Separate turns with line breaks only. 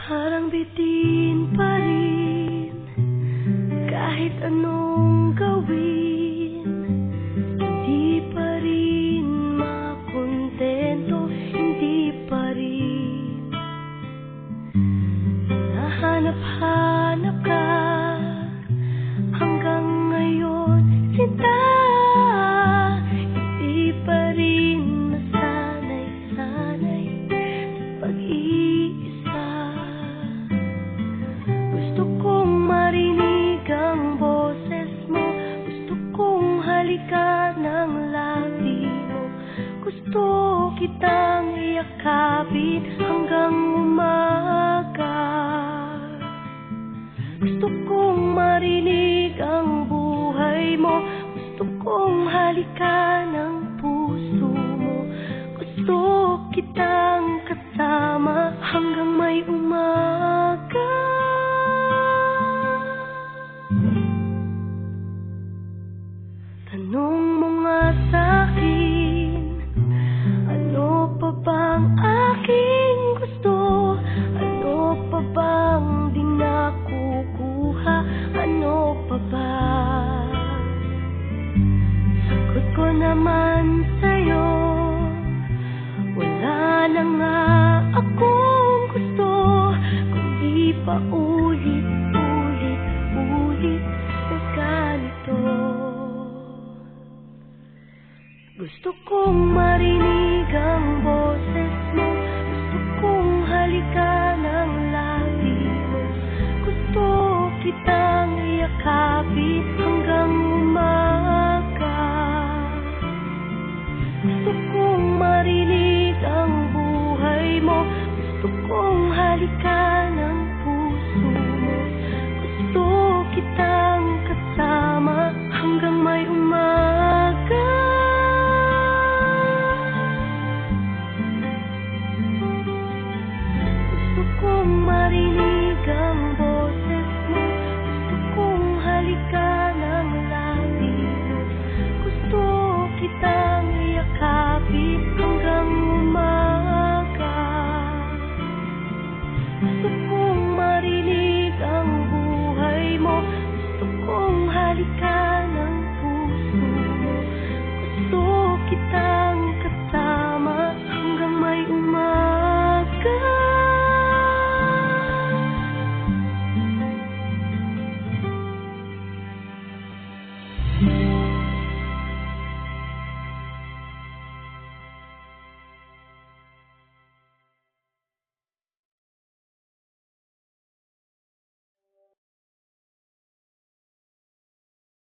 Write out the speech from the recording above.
Parang bitin pa rin kahit anong gawin, hindi pa rin makontento, hindi pa rin nahanap-hanap ka hanggang ngayon, sinta. Hindi pa rin nasanay-sanay sa pag-iisa. Gusto kong marinig ang boses mo, gusto kong halikan ang labi mo, gusto kitang iyakapin hanggang umaga. Gusto kong marinig ang buhay mo, gusto kong halikan ang puso mo, gusto kitang kasama hanggang may umaga. Tanong mo nga sa'kin, ano pa bang aking gusto? Ano pa bang di nakukuha? Ano pa ba? Sagot ko naman sa'yo, wala na nga akong gusto, kundi pa ulit na ganito. Gusto kong marinig ang boses mo, gusto kong halikan ang labi mo, gusto kitang iyakapin